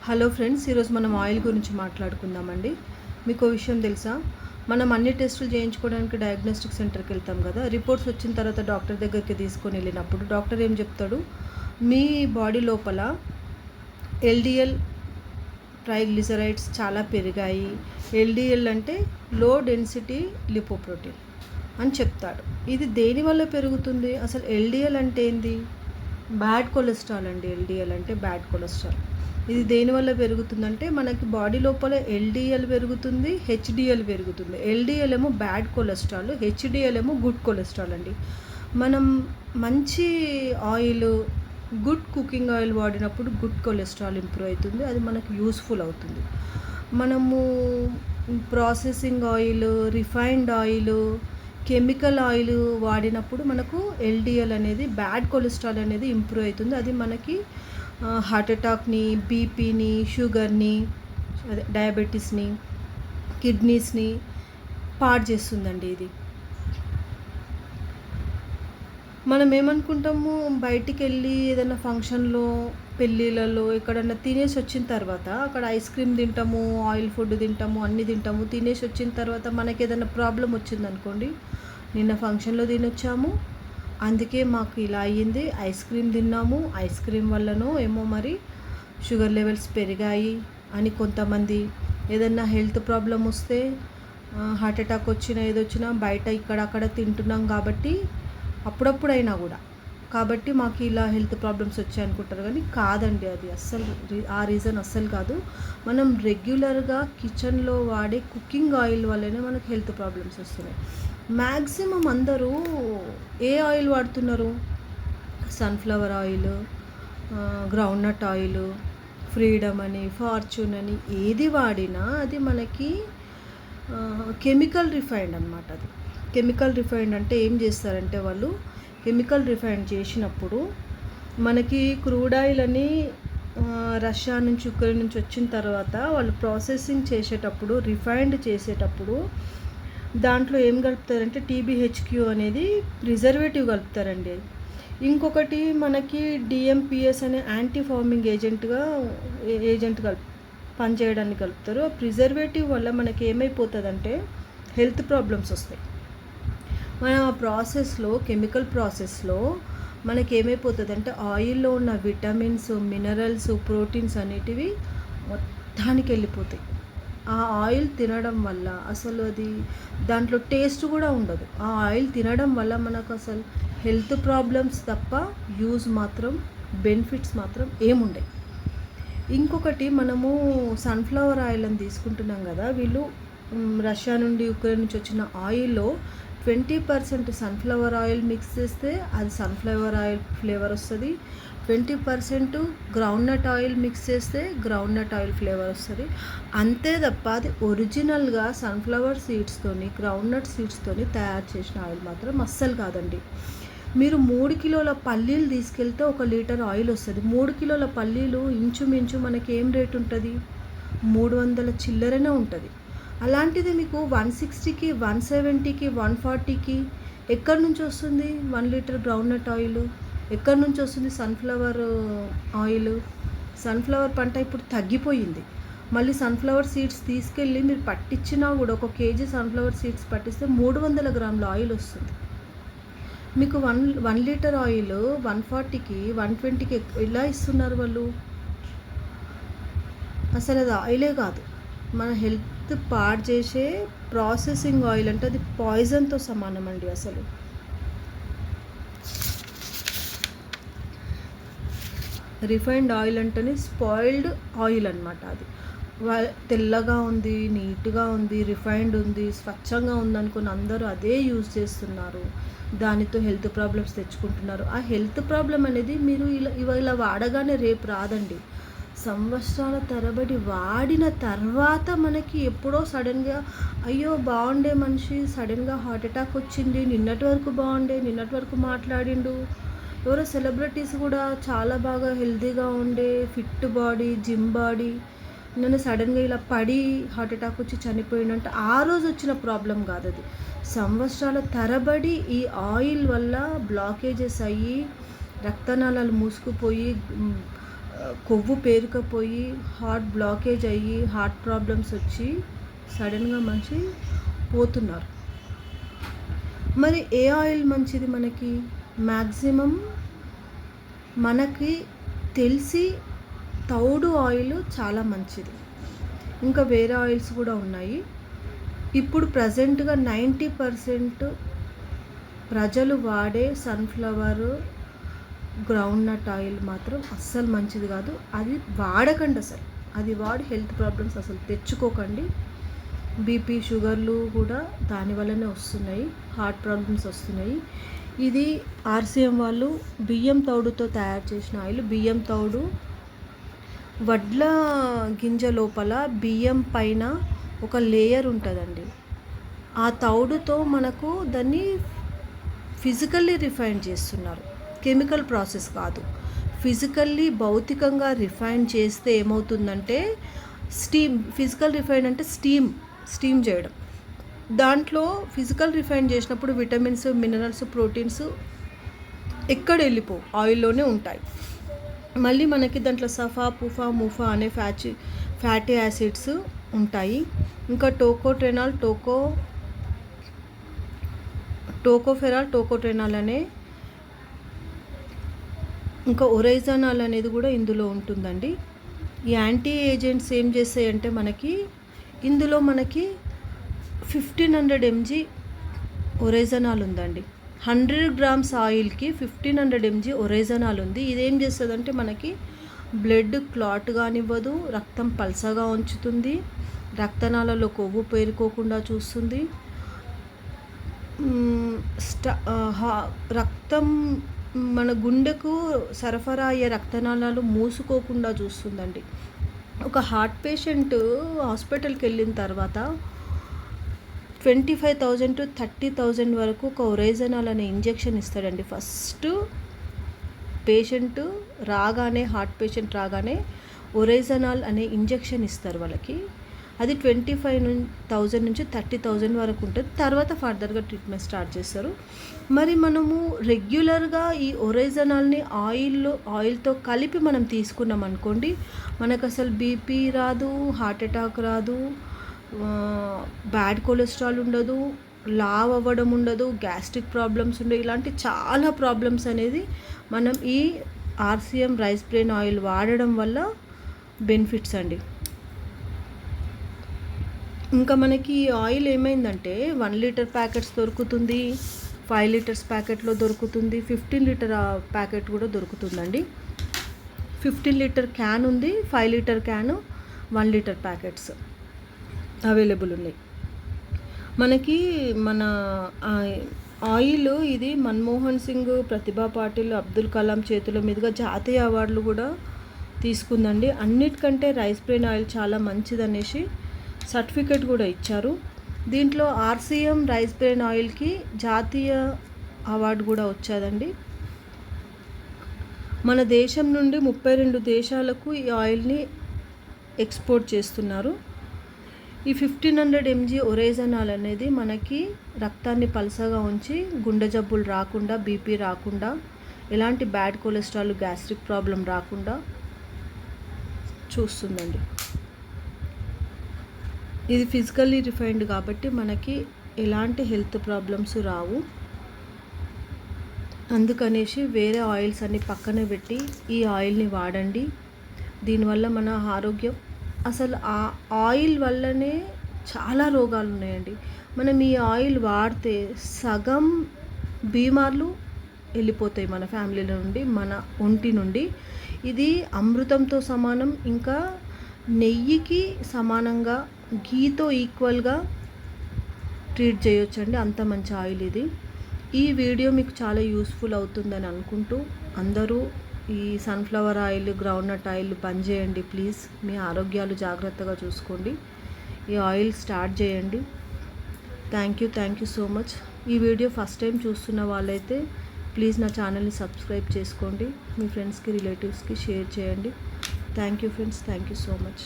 Hello friends, ఈరోజు మనం oil గురించి మాట్లాడుకుందామండి. మీకు విషయం తెలుసా? మనం అన్ని టెస్టులు చేయించుకోవడానికి డయాగ్నోస్టిక్ సెంటర్కి వెళ్తాం కదా. రిపోర్ట్స్ వచ్చిన తర్వాత డాక్టర్ దగ్గరికి తీసుకొని వెళ్ళినప్పుడు డాక్టర్ ఏం చెప్తాడు? మీ బాడీ లోపల ఎల్డిఎల్ ట్రైగ్లిజరైడ్స్ చాలా పెరిగాయి. ఎల్డిఎల్ అంటే లో డెన్సిటీ లిపోప్రోటీన్ అని చెప్తాడు. ఇది దేనివల్ల పెరుగుతుంది? అసలు ఎల్డిఎల్ అంటే ఏంది? బ్యాడ్ కొలెస్ట్రాల్ అండి. ఎల్డిఎల్ అంటే బ్యాడ్ కొలెస్ట్రాల్. ఇది దేనివల్ల పెరుగుతుందంటే మనకి బాడీ లోపల ఎల్డిఎల్ పెరుగుతుంది, హెచ్డిఎల్ పెరుగుతుంది. ఎల్డిఎల్ ఏమో బ్యాడ్ కొలెస్ట్రాల్, హెచ్డిఎల్ ఏమో గుడ్ కొలెస్ట్రాల్ అండి. మనం మంచి ఆయిల్, గుడ్ కుకింగ్ ఆయిల్ వాడినప్పుడు గుడ్ కొలెస్ట్రాల్ ఇంప్రూవ్ అవుతుంది, అది మనకు యూస్ఫుల్ అవుతుంది. మనము processing oil, refined oil, chemical oil వాడినప్పుడు మనకు ఎల్డిఎల్ అనేది, బ్యాడ్ కొలెస్ట్రాల్ అనేది ఇంప్రూవ్ అవుతుంది. అది మనకి హార్ట్ అటాక్ని, బీపీని, షుగర్ని, అదే డయాబెటీస్ని, కిడ్నీస్ని పాడు చేస్తుందండి. ఇది మనం ఏమనుకుంటాము, బయటికి వెళ్ళి ఏదైనా ఫంక్షన్లో, పెళ్ళిళ్ళలో ఎక్కడన్నా తినేసి వచ్చిన తర్వాత అక్కడ ఐస్ క్రీమ్ తింటాము, ఆయిల్ ఫుడ్ తింటాము, అన్నీ తింటాము. తినేసి వచ్చిన తర్వాత మనకి ఏదైనా ప్రాబ్లం వచ్చిందనుకోండి, నిన్న ఫంక్షన్లో తినొచ్చాము, అందుకే మాకు ఇలా అయ్యింది, ఐస్ క్రీమ్ తిన్నాము, ఐస్ క్రీమ్ వల్లనో ఏమో మరి షుగర్ లెవెల్స్ పెరిగాయి అని కొంతమంది. ఏదన్నా హెల్త్ ప్రాబ్లం వస్తే, హార్ట్ అటాక్ వచ్చినా ఏదొచ్చినా బయట ఇక్కడక్కడ తింటున్నాం కాబట్టి, అప్పుడప్పుడైనా కూడా కాబట్టి మాకు ఇలా హెల్త్ ప్రాబ్లమ్స్ వచ్చాయి అనుకుంటారు. కానీ కాదండి, అది అస్సలు ఆ రీజన్ అస్సలు కాదు. మనం రెగ్యులర్గా కిచెన్లో వాడే కుకింగ్ ఆయిల్ వల్లనే మనకు హెల్త్ ప్రాబ్లమ్స్ వస్తున్నాయి. మ్యాక్సిమం అందరూ ఏ ఆయిల్ వాడుతున్నారు? Sunflower oil, groundnut oil, freedom అని, ఫార్చ్యూన్ అని, ఏది వాడినా అది మనకి కెమికల్ రిఫైన్డ్ అనమాట. అది కెమికల్ రిఫైన్డ్ అంటే ఏం చేస్తారంటే వాళ్ళు కెమికల్ రిఫైండ్ చేసినప్పుడు మనకి క్రూడ్ ఆయిల్ అని రష్యా నుంచి, ఉక్రెయిన్ నుంచి వచ్చిన తర్వాత వాళ్ళు ప్రాసెసింగ్ చేసేటప్పుడు, రిఫైండ్ చేసేటప్పుడు దాంట్లో ఏం కలుపుతారంటే టీబీహెచ్క్యూ అనేది ప్రిజర్వేటివ్ కలుపుతారండి. ఇంకొకటి మనకి డిఎంపిఎస్ అనే యాంటీ ఫార్మింగ్ ఏజెంట్ పనిచేయడానికి కలుపుతారు. ప్రిజర్వేటివ్ వల్ల మనకి ఏమైపోతుందంటే హెల్త్ ప్రాబ్లమ్స్ వస్తాయి. మనం ఆ ప్రాసెస్లో, కెమికల్ ప్రాసెస్లో మనకి ఏమైపోతుందంటే ఆయిల్లో ఉన్న విటమిన్స్, మినరల్స్, ప్రోటీన్స్ అనేటివి మొత్తానికి వెళ్ళిపోతాయి. ఆ ఆయిల్ తినడం వల్ల అసలు అది దాంట్లో టేస్ట్ కూడా ఉండదు. ఆ ఆయిల్ తినడం వల్ల మనకు అసలు హెల్త్ ప్రాబ్లమ్స్ తప్ప యూజ్ మాత్రం, బెనిఫిట్స్ మాత్రం ఏముండయి. ఇంకొకటి, మనము సన్ఫ్లవర్ ఆయిల్ అని తీసుకుంటున్నాం కదా, వీళ్ళు రష్యా నుండి, ఉక్రెయిన్ నుంచి వచ్చిన ఆయిల్లో 20% సన్ఫ్లవర్ ఆయిల్ మిక్స్ చేస్తే అది సన్ఫ్లవర్ ఆయిల్ ఫ్లేవర్ వస్తుంది. 20% గ్రౌండ్నట్ ఆయిల్ మిక్స్ చేస్తే గ్రౌండ్నట్ ఆయిల్ ఫ్లేవర్ వస్తుంది. అంతే తప్ప అది ఒరిజినల్గా సన్ఫ్లవర్ సీడ్స్తోని, గ్రౌండ్నట్ సీడ్స్తోని తయారు చేసిన ఆయిల్ మాత్రం అస్సలు కాదండి. మీరు 3 కిలోల పల్లీలు తీసుకెళ్తే 1 లీటర్ ఆయిల్ వస్తుంది. 3 కిలోల పల్లీలు ఇంచుమించు మనకి ఏం రేట్ ఉంటుంది? 300 చిల్లరనే ఉంటుంది. అలాంటిది మీకు 160కి, 170కి, 140కి ఎక్కడి నుంచి వస్తుంది 1 లీటర్ గ్రౌండ్నట్ ఆయిల్? ఎక్కడి నుంచి వస్తుంది సన్ఫ్లవర్ ఆయిల్? సన్ఫ్లవర్ పంట ఇప్పుడు తగ్గిపోయింది. మళ్ళీ సన్ఫ్లవర్ సీడ్స్ తీసుకెళ్ళి మీరు పట్టించినా కూడా, 1 కేజీ సన్ఫ్లవర్ సీడ్స్ పట్టిస్తే 300 గ్రాముల ఆయిల్ వస్తుంది. మీకు 1 లీటర్ ఆయిల్ 140కి, 120కి ఎలా ఇస్తున్నారు వాళ్ళు? అసలు అది ఆయిలే కాదు, మన హెల్త్ పాడు చేసే ప్రాసెసింగ్ ఆయిల్. అంటే అది పాయిజన్తో సమానం అండి. అసలు రిఫైన్డ్ ఆయిల్ అంటేనే స్పాయిల్డ్ ఆయిల్ అనమాట. అది తెల్లగా ఉంది, నీట్గా ఉంది, రిఫైన్డ్ ఉంది, స్వచ్ఛంగా ఉందనుకుని అందరూ అదే యూజ్ చేస్తున్నారు. దానితో హెల్త్ ప్రాబ్లమ్స్ తెచ్చుకుంటున్నారు. ఆ హెల్త్ ప్రాబ్లం అనేది మీరు ఇలా వాడగానే రేపు రాదండి. సంవత్సరాల తరబడి వాడిన తర్వాత మనకి ఎప్పుడో సడన్గా, అయ్యో బాగుండే మనిషి సడన్గా హార్ట్ అటాక్ వచ్చింది, నిన్నటి వరకు మాట్లాడిండు. ఎవరో సెలబ్రిటీస్ కూడా చాలా బాగా హెల్తీగా ఉండే, ఫిట్ బాడీ, జిమ్ బాడీ, నన్ను సడన్గా ఇలా పడి హార్ట్ అటాక్ వచ్చి చనిపోయిందంటే ఆ రోజు వచ్చిన ప్రాబ్లం కాదు అది. సంవత్సరాల తరబడి ఈ ఆయిల్ వల్ల బ్లాకేజెస్ అయ్యి రక్తనాళాలు మూసుకుపోయి కొవ్వు పేరుకుపోయి హార్ట్ బ్లాకేజ్ అయ్యి హార్ట్ ప్రాబ్లమ్స్ వచ్చి సడన్గా మనిషి పోతున్నారు. మరి ఏ ఆయిల్ మంచిది మనకి? మ్యాక్సిమం మనకి తెలిసి తౌడు ఆయిల్ చాలా మంచిది. ఇంకా వేరే ఆయిల్స్ కూడా ఉన్నాయి. ఇప్పుడు ప్రజెంట్గా 90% ప్రజలు వాడే సన్ఫ్లవర్ గ్రౌండ్ నట్ ఆయిల్ మాత్రం అస్సలు మంచిది కాదు. అది వాడకండి అసలు. అది వాడి హెల్త్ ప్రాబ్లమ్స్ అసలు తెచ్చుకోకండి. బీపీ షుగర్లు కూడా దానివల్లనే వస్తున్నాయి, హార్ట్ ప్రాబ్లమ్స్ వస్తున్నాయి. ఇది ఆర్సీఎం వాళ్ళు బియ్యం తౌడుతో తయారు చేసిన ఆయిల్. బియ్యం తౌడు వడ్ల గింజ లోపల బియ్యం పైన ఒక లేయర్ ఉంటుందండి. ఆ తౌడుతో మనకు దాన్ని ఫిజికల్లీ రిఫైన్ చేస్తున్నారు, కెమికల్ ప్రాసెస్ కాదు. ఫిజికల్లీ భౌతికంగా రిఫైన్ చేస్తే ఏమవుతుందంటే ఫిజికల్ రిఫైన్ అంటే స్టీమ్ చేయడం. దాంట్లో ఫిజికల్ రిఫైన్ చేసినప్పుడు విటమిన్స్, మినరల్స్, ప్రోటీన్స్ ఎక్కడ వెళ్ళిపోవు, ఆయిల్లోనే ఉంటాయి. మళ్ళీ మనకి దాంట్లో సఫా, పుఫా, ముఫా అనే ఫ్యాటీ యాసిడ్స్ ఉంటాయి. ఇంకా టోకోఫెరాల్, టోకోట్రెనాల్ అనే ఇంకా ఒరైజానాల్ అనేది కూడా ఇందులో ఉంటుందండి. ఈ యాంటీ ఏజెంట్స్ ఏం చేస్తాయంటే ఇందులో మనకి 1500 mg ఒరైజానాల్ ఉందండి. 100 grams ఆయిల్కి 1500 mg ఒరైజానాల్ ఉంది. ఇదేం చేస్తుందంటే మనకి బ్లడ్ క్లాట్ కానివ్వదు, రక్తం పల్సగా ఉంచుతుంది, రక్తనాళాల్లో కొవ్వు పేరుకోకుండా చూస్తుంది, రక్తం మన గుండెకు సరఫరా అయ్యే రక్తనాళాలు మూసుకోకుండా చూస్తుందండి. ఒక హార్ట్ పేషెంట్ హాస్పిటల్కి వెళ్ళిన తర్వాత 25,000 to 30,000 వరకు ఒక ఒరైజానాల్ అనే ఇంజెక్షన్ ఇస్తాడండి. ఫస్ట్ పేషెంట్ రాగానే, హార్ట్ పేషెంట్ రాగానే ఒరైజానాల్ అనే ఇంజెక్షన్ ఇస్తారు వాళ్ళకి. అది 25,000 నుంచి 30,000 వరకు ఉంటుంది. తర్వాత ఫర్దర్గా ట్రీట్మెంట్ స్టార్ట్ చేస్తారు. మరి మనము రెగ్యులర్గా ఈ ఒరైజానాల్ని ఆయిల్తో కలిపి మనం తీసుకున్నాం అనుకోండి, మనకు అసలు బీపీ రాదు, హార్ట్ అటాక్ రాదు, బ్యాడ్ కొలెస్ట్రాల్ ఉండదు, లావ్ అవ్వడం ఉండదు, గ్యాస్ట్రిక్ ప్రాబ్లమ్స్ ఉండవు. ఇలాంటి చాలా ప్రాబ్లమ్స్ అనేది మనం ఈ ఆర్సీఎం రైస్ బ్రెయిన్ ఆయిల్ వాడడం వల్ల బెనిఫిట్స్ అండి. ఇంకా మనకి ఈ ఆయిల్ ఏమైందంటే 1 లీటర్ ప్యాకెట్స్ దొరుకుతుంది, 5 లీటర్స్ ప్యాకెట్లో దొరుకుతుంది, 15 లీటర్ ప్యాకెట్ కూడా దొరుకుతుందండి. 15 లీటర్ క్యాన్ ఉంది, 5 litre can, 1 litre packets available ఉన్నాయి. మనకి మన ఆయిల్ ఇది మన్మోహన్ సింగ్, ప్రతిభా పాటిల్, అబ్దుల్ కలాం చేతుల మీదుగా జాతీయ అవార్డులు కూడా తీసుకుందండి. అన్నిటికంటే రైస్ బ్రెయిన్ ఆయిల్ చాలా మంచిదనేసి సర్టిఫికేట్ కూడా ఇచ్చారు. దీంట్లో ఆర్సీఎం రైస్ బ్రెయిన్ ఆయిల్కి జాతీయ అవార్డు కూడా వచ్చాదండి. మన దేశం నుండి 32 దేశాలకు ఈ ఆయిల్ని ఎక్స్పోర్ట్ చేస్తున్నారు. ఈ 1500 mg ఒరైజానాల్ అనేది మనకి రక్తాన్ని పల్సగా ఉంచి గుండె జబ్బులు రాకుండా, బీపీ రాకుండా, ఎలాంటి బ్యాడ్ కొలెస్ట్రాల్, గ్యాస్ట్రిక్ ప్రాబ్లం రాకుండా చూస్తుందండి. ఇది ఫిజికల్లీ రిఫైన్డ్ కాబట్టి మనకి ఎలాంటి హెల్త్ ప్రాబ్లమ్స్ రావు. అందుకనేసి వేరే ఆయిల్స్ అన్ని పక్కన పెట్టి ఈ ఆయిల్ని వాడండి. దీనివల్ల మన ఆరోగ్యం, అసలు ఆ ఆయిల్ వల్లనే చాలా రోగాలు ఉన్నాయండి. మనం ఈ ఆయిల్ వాడితే సగం బీమార్లు వెళ్ళిపోతాయి మన ఫ్యామిలీలో నుండి, మన ఒంటి నుండి. ఇది అమృతంతో సమానం, ఇంకా నెయ్యికి సమానంగా, ఘీతో ఈక్వల్గా ట్రీట్ చేయొచ్చండి. అంత మంచి ఆయిల్ ఇది. ఈ వీడియో మీకు చాలా యూస్ఫుల్ అవుతుందని అనుకుంటూ అందరూ ఈ సన్ఫ్లవర్ ఆయిల్, గ్రౌండ్నట్ ఆయిల్ బంద్ చేయండి ప్లీజ్. మీ ఆరోగ్యాలు జాగ్రత్తగా చూసుకోండి. ఈ ఆయిల్ స్టార్ట్ చేయండి. Thank you so much. ఈ వీడియో ఫస్ట్ టైం చూస్తున్న వాళ్ళైతే ప్లీజ్ నా ఛానల్ని సబ్స్క్రైబ్ చేసుకోండి. మీ ఫ్రెండ్స్కి, రిలేటివ్స్కి షేర్ చేయండి. Thank you friends, thank you so much.